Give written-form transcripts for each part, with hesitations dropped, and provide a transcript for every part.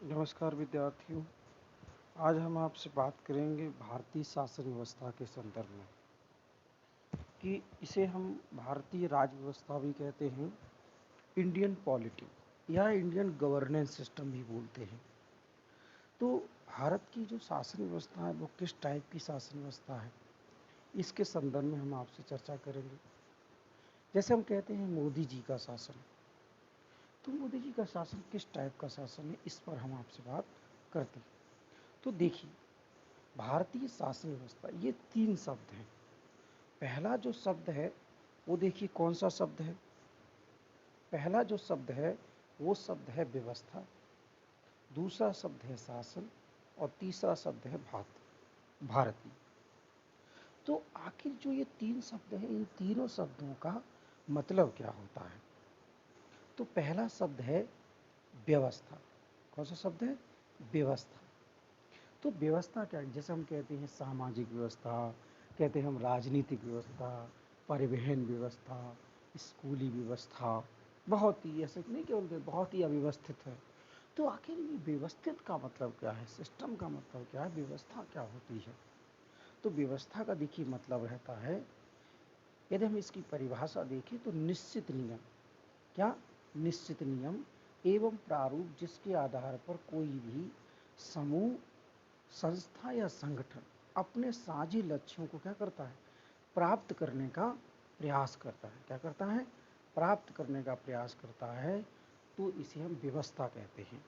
नमस्कार विद्यार्थियों। आज हम आपसे बात करेंगे भारतीय शासन व्यवस्था के संदर्भ में कि इसे हम भारतीय राज व्यवस्था भी कहते हैं, इंडियन पॉलिटी या इंडियन गवर्नेंस सिस्टम भी बोलते हैं। तो भारत की जो शासन व्यवस्था है वो किस टाइप की शासन व्यवस्था है, इसके संदर्भ में हम आपसे चर्चा करेंगे। जैसे हम कहते हैं मोदी जी का शासन, तो मोदी जी का शासन किस टाइप का शासन है, इस पर हम आपसे बात करते हैं। तो देखिए, भारतीय शासन व्यवस्था ये 3 शब्द हैं। पहला जो शब्द है वो देखिए कौन सा शब्द है। पहला जो शब्द है वो शब्द है व्यवस्था, दूसरा शब्द है शासन और तीसरा शब्द है भारतीय। तो आखिर जो ये 3 शब्द हैं, इन तीनों शब्दों का मतलब क्या होता है। तो पहला शब्द है व्यवस्था। कौन सा शब्द है? व्यवस्था। तो व्यवस्था क्या है? जैसे हम कहते हैं सामाजिक व्यवस्था, कहते हैं हम राजनीतिक व्यवस्था, परिवहन व्यवस्था, स्कूली व्यवस्था, बहुत ही ऐसे नहीं कि बोलते बहुत ही अव्यवस्थित है। तो आखिर ये व्यवस्थित का मतलब क्या है, सिस्टम का मतलब क्या है, व्यवस्था क्या होती है। तो व्यवस्था का देखिए मतलब रहता है, यदि हम इसकी परिभाषा देखें तो निश्चित नियम, क्या निश्चित नियम एवं प्रारूप जिसके आधार पर कोई भी समूह, संस्था या संगठन अपने साझी लक्ष्यों को क्या करता है, प्राप्त करने का प्रयास करता है। क्या करता है? प्राप्त करने का प्रयास करता है। तो इसे हम व्यवस्था कहते हैं।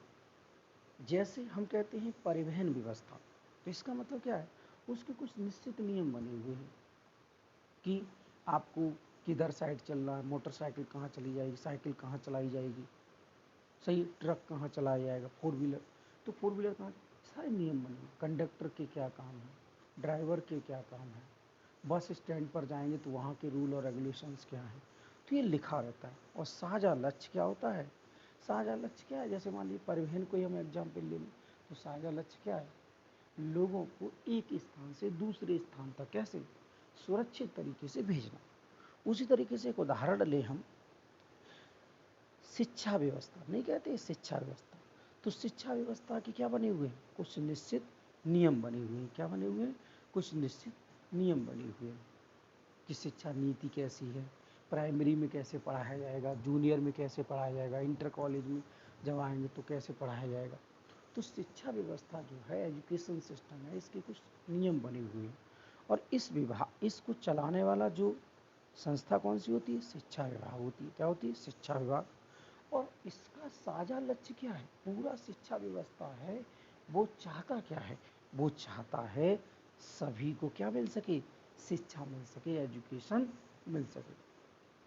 जैसे हम कहते हैं परिवहन व्यवस्था, तो इसका मतलब क्या है, उसके कुछ निश्चित नियम बने हुए हैं कि आपको किधर साइड चलना है, मोटरसाइकिल कहाँ चली जाएगी, साइकिल कहाँ चलाई जाएगी, सही, ट्रक कहाँ चलाया जाएगा, फोर व्हीलर, तो फोर व्हीलर कहाँ, सारे नियम बने। कंडक्टर के क्या काम है, ड्राइवर के क्या काम है, बस स्टैंड पर जाएंगे तो वहाँ के रूल और रेगुलेशंस क्या हैं, तो ये लिखा रहता है। और साझा लक्ष्य क्या होता है? साझा लक्ष्य क्या है? जैसे मान लीजिए परिवहन को ही हम एग्जाम्पल ले लें, तो साझा लक्ष्य क्या है? लोगों को एक स्थान से दूसरे स्थान तक कैसे सुरक्षित तरीके से भेजना। उसी तरीके से एक उदाहरण ले हम, शिक्षा व्यवस्था, नहीं कहते शिक्षा व्यवस्था, तो शिक्षा व्यवस्था के क्या बने हुए हैं, कुछ निश्चित नियम बने हुए हैं। क्या बने हुए हैं? कुछ निश्चित नियम बने हुए हैं कि शिक्षा नीति कैसी है, प्राइमरी में कैसे पढ़ाया जाएगा, जूनियर में कैसे पढ़ाया जाएगा, इंटर कॉलेज में जब आएंगे तो कैसे पढ़ाया जाएगा। तो शिक्षा व्यवस्था जो है, एजुकेशन सिस्टम है, इसके कुछ नियम बने हुए हैं। और इसको चलाने वाला जो संस्था कौन सी होती है? शिक्षा विभाग होती है। क्या होती है? शिक्षा विभाग। और इसका साझा लक्ष्य क्या है? पूरा शिक्षा व्यवस्था है वो चाहता क्या है? वो चाहता है सभी को क्या मिल सके, शिक्षा मिल सके, एजुकेशन मिल सके,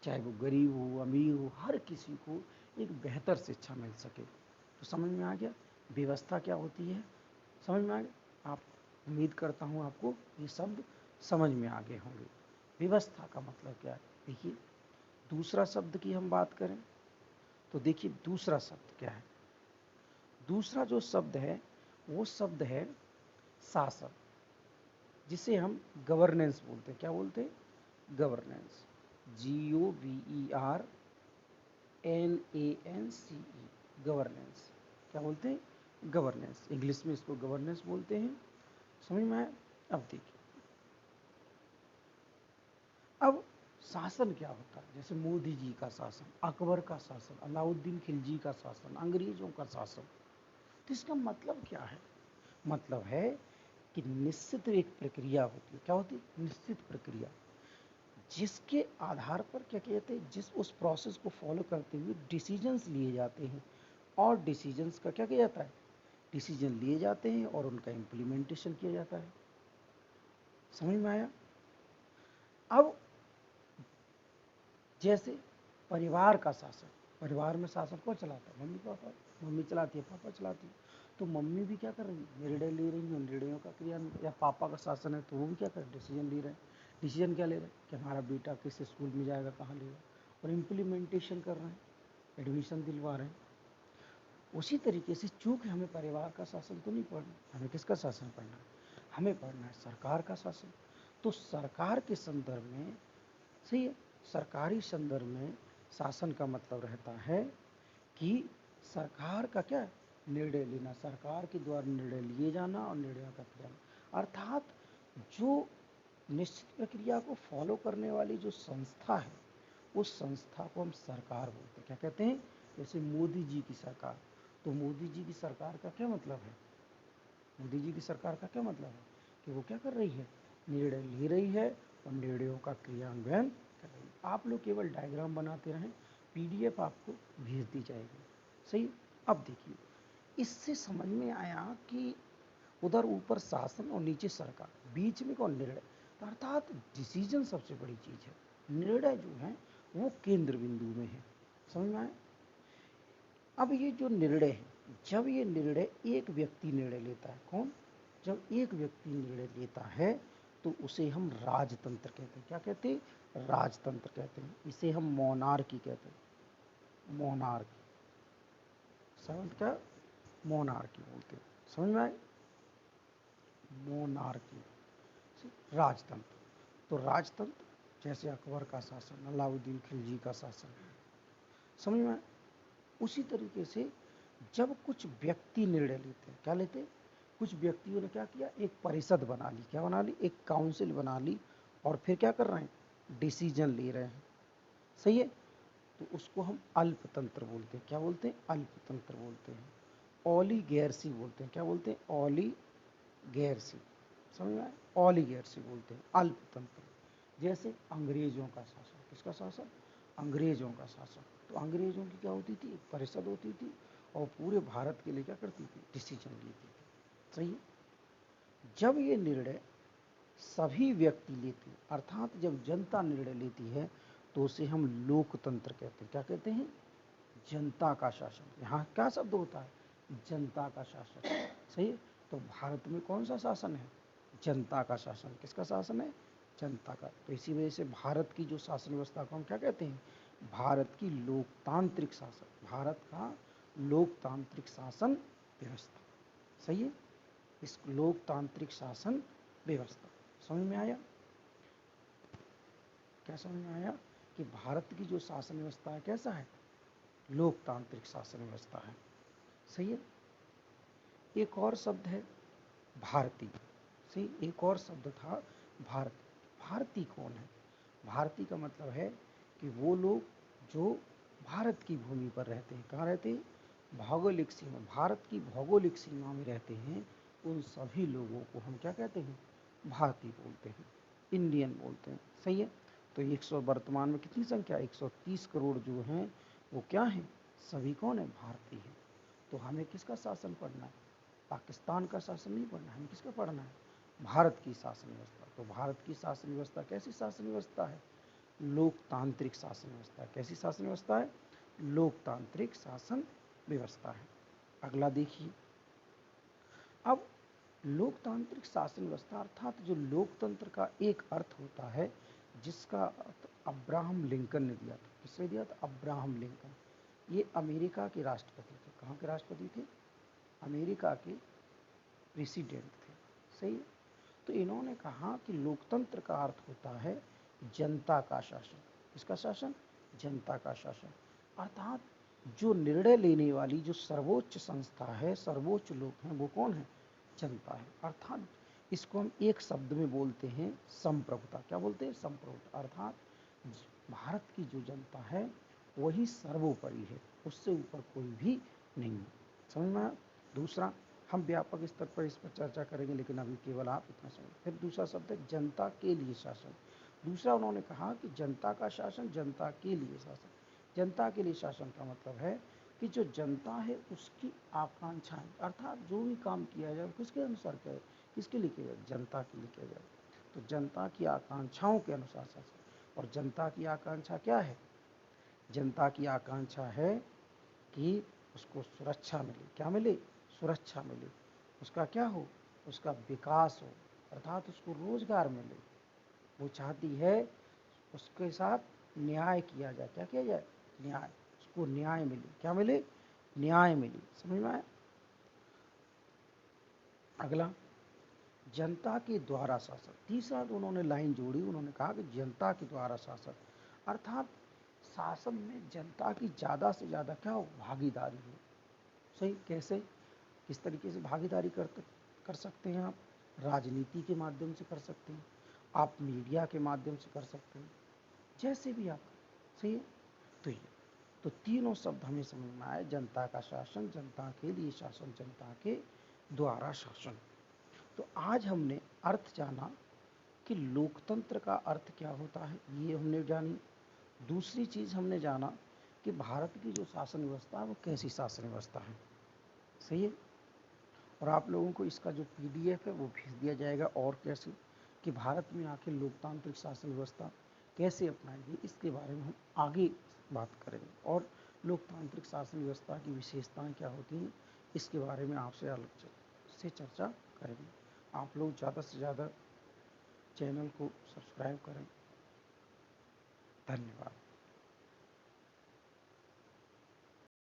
चाहे वो गरीब हो, अमीर हो, हर किसी को एक बेहतर शिक्षा मिल सके। तो समझ में आ गया व्यवस्था क्या होती है? समझ में आ गया? आप, उम्मीद करता हूँ आपको ये शब्द समझ में आ गए होंगे। व्यवस्था का मतलब क्या है? देखिए, दूसरा शब्द की हम बात करें तो देखिए दूसरा शब्द क्या है। दूसरा जो शब्द है वो शब्द है शासन, जिसे हम गवर्नेंस बोलते हैं। क्या बोलते हैं? गवर्नेंस। GOVERNANCE, governance. क्या बोलते हैं? गवर्नेंस। इंग्लिश में इसको गवर्नेंस बोलते हैं। समझ में आया? अब देखिए, अब शासन क्या होता है। जैसे मोदी जी का शासन, अकबर का शासन, अलाउद्दीन खिलजी का शासन, अंग्रेजों का शासन, तो इसका मतलब क्या है? मतलब है कि निश्चित एक प्रक्रिया होती है। क्या होती है? निश्चित प्रक्रिया, जिसके आधार पर क्या कहते हैं, जिस उस प्रोसेस को फॉलो करते हुए डिसीजंस लिए जाते हैं। और डिसीजंस का क्या किया जाता है? डिसीजन लिए जाते हैं और उनका इम्प्लीमेंटेशन किया जाता है। समझ में आया? अब जैसे परिवार का शासन, परिवार में शासन कौन चलाता है? Mummy papa. मम्मी चलाती है, पापा चलाती है। तो मम्मी भी क्या कर रही है? निर्णय ले रही है, निर्णयों का क्रियान्वयन। या पापा का शासन है तो वो भी क्या कर रहे हैं? डिसीजन ले रहे हैं। डिसीजन क्या ले रहे हैं कि हमारा बेटा किस स्कूल में जाएगा, कहाँ लेगा, और इम्प्लीमेंटेशन कर रहे हैं, एडमिशन दिलवा रहे हैं। उसी तरीके से चूंकि हमें परिवार का शासन तो नहीं पढ़ना, हमें किसका शासन पढ़ना है? हमें पढ़ना है सरकार का शासन। तो सरकार के संदर्भ में, सही है, सरकारी संदर्भ में शासन का मतलब रहता है कि सरकार का क्या है? निर्णय लेना, सरकार के द्वारा निर्णय लिए जाना और निर्णयों का क्रियान्वयन, अर्थात जो निश्चित प्रक्रिया को फॉलो करने वाली जो संस्था है, उस संस्था को हम सरकार बोलते हैं। क्या कहते हैं? जैसे मोदी जी की सरकार, तो मोदी जी की सरकार का क्या मतलब है? मोदी जी की सरकार का क्या मतलब है कि वो क्या कर रही है? निर्णय ले रही है और निर्णयों का क्रियान्वयन कर रही है। आप लोग केवल डायग्राम बनाते रहें, पीडीएफ आपको भेज दी जाएगी। सही। अब देखिए, इससे समझ में आया कि उधर ऊपर शासन और नीचे सरकार, बीच में कौन? निर्णय। तो अर्थात डिसीजन सबसे बड़ी चीज है, निर्णय जो है वो केंद्र बिंदु में है। समझ में आया? अब ये जो निर्णय है, जब ये निर्णय एक व्यक्ति निर्णय लेता है, कौन? जब एक व्यक्ति निर्णय लेता है तो उसे हम राजतंत्र कहते हैं। क्या कहते हैं? राजतंत्र कहते हैं। इसे हम मोनार्की कहते हैं। मोनार्की, समझ क्या? मोनार्की बोलते हैं। समझ में आए? मोनार्की, राजतंत्र। तो राजतंत्र जैसे अकबर का शासन, अलाउद्दीन खिलजी का शासन, समझ में आए? उसी तरीके से जब कुछ व्यक्ति निर्णय लेते हैं, क्या लेते हैं? कुछ व्यक्तियों ने क्या किया? एक परिषद बना ली। क्या बना ली? एक काउंसिल बना ली, और फिर क्या कर रहे हैं? डिसीजन ले रहे हैं। सही है। तो उसको हम अल्पतंत्र बोलते हैं। क्या बोलते हैं? अल्पतंत्र बोलते हैं। ओलिगैर्सी बोलते हैं। क्या बोलते हैं? ओलिगैर्सी। समझ में आया? ओलिगैर्सी बोलते हैं, अल्पतंत्र। जैसे अंग्रेजों का शासन, किसका शासन? अंग्रेजों का शासन। तो अंग्रेजों की क्या होती थी? एक परिषद होती थी, और पूरे भारत के लिए क्या करती थी? डिसीजन लेती थी। सही है। जब ये निर्णय सभी व्यक्ति लेते हैं, अर्थात जब जनता निर्णय लेती है, तो उसे हम लोकतंत्र कहते हैं। क्या कहते हैं? जनता का शासन। यहाँ क्या शब्द होता है? जनता का शासन। सही है। तो भारत में कौन सा शासन है? जनता का शासन। किसका शासन है? जनता का। तो इसी वजह से भारत की जो शासन व्यवस्था को हम क्या कहते हैं? भारत की लोकतांत्रिक शासन, भारत का लोकतांत्रिक शासन व्यवस्था। सही है। इस लोकतांत्रिक शासन व्यवस्था, समझ में आया? क्या समझ में आया कि भारत की जो शासन व्यवस्था है कैसा है? लोकतांत्रिक शासन व्यवस्था है। सही है। एक और शब्द है भारतीय। सही। एक और शब्द था भारत। भारतीय कौन है? भारतीय का मतलब है कि वो लोग जो भारत की भूमि पर रहते हैं। कहाँ रहते हैं? भौगोलिक सीमा, भारत की भौगोलिक सीमा में रहते हैं। उन सभी लोगों को हम क्या कहते हैं? भारतीय बोलते हैं, इंडियन बोलते हैं। सही है। तो 100 वर्तमान में कितनी संख्या? 130 करोड़ जो हैं वो क्या हैं? सभी कौन है? भारतीय हैं। तो हमें किसका शासन पढ़ना है? पाकिस्तान का शासन नहीं पढ़ना, हमें किसका पढ़ना है? भारत की शासन व्यवस्था। तो भारत की शासन व्यवस्था कैसी शासन व्यवस्था है? लोकतांत्रिक शासन व्यवस्था। कैसी शासन व्यवस्था है? लोकतांत्रिक शासन व्यवस्था है। अगला देखिए, अब लोकतांत्रिक शासन व्यवस्था अर्थात जो लोकतंत्र का एक अर्थ होता है, जिसका अर्थ अब्राहम लिंकन ने दिया था। किसने दिया था? Abraham Lincoln. ये अमेरिका के राष्ट्रपति थे। कहाँ के राष्ट्रपति थे? अमेरिका के प्रेसिडेंट थे। सही है। तो इन्होंने कहा कि लोकतंत्र का अर्थ होता है जनता का शासन। किसका शासन? जनता का शासन। अर्थात जो निर्णय लेने वाली जो सर्वोच्च संस्था है, सर्वोच्च लोग हैं, वो कौन है? जनता है। अर्थात इसको हम एक शब्द में बोलते हैं संप्रभुता। क्या बोलते हैं? संप्रभुता। अर्थात भारत की जो जनता है वही सर्वोपरि है, उससे ऊपर कोई भी नहीं है। समझ में आया? दूसरा, हम व्यापक स्तर पर इस पर चर्चा करेंगे, लेकिन अभी केवल आप इतना समझ। फिर दूसरा शब्द है जनता के लिए शासन। दूसरा उन्होंने कहा कि जनता का शासन, जनता के लिए शासन। जनता के लिए शासन का मतलब है कि जो जनता है उसकी आकांक्षाएं, अर्थात जो भी काम किया जाए किसके अनुसार किया जाए? किसके लिए किया जाए? जनता के लिए किया जाए। तो जनता की आकांक्षाओं के अनुसार शासन। और जनता की आकांक्षा क्या है? जनता की आकांक्षा है कि उसको सुरक्षा मिले। क्या मिले? सुरक्षा मिले। उसका क्या हो? उसका विकास हो, अर्थात उसको रोजगार मिले। वो चाहती है उसके साथ न्याय किया जाए। क्या किया जाए? न्याय। उसको न्याय मिले। क्या मिले? न्याय मिले। समझ में आया? अगला, जनता के द्वारा शासन। तीसरा तो उन्होंने लाइन जोड़ी, उन्होंने कहा कि जनता के द्वारा शासन, अर्थात शासन में जनता की ज़्यादा से ज़्यादा क्या हो? भागीदारी हो। सही। कैसे? किस तरीके से भागीदारी कर सकते हैं आप? राजनीति के माध्यम से कर सकते हैं, आप मीडिया के माध्यम से कर सकते हैं, जैसे भी आप। सही है। तो ये तो तीनों शब्द हमें समझ में आए, जनता का शासन, जनता के लिए शासन, जनता के द्वारा शासन। तो आज हमने अर्थ जाना कि लोकतंत्र का अर्थ क्या होता है, ये हमने जानी। दूसरी चीज़ हमने जाना कि भारत की जो शासन व्यवस्था है वो कैसी शासन व्यवस्था है। सही है। और आप लोगों को इसका जो PDF है वो भेज दिया जाएगा, और कैसे कि भारत में आखिर लोकतांत्रिक शासन व्यवस्था कैसे अपनाएंगे, इसके बारे में हम आगे बात करेंगे। और लोकतांत्रिक शासन व्यवस्था की विशेषताएं क्या होती हैं, इसके बारे में आपसे अलग से चर्चा करेंगे। आप लोग ज़्यादा से ज़्यादा चैनल को सब्सक्राइब करें। धन्यवाद।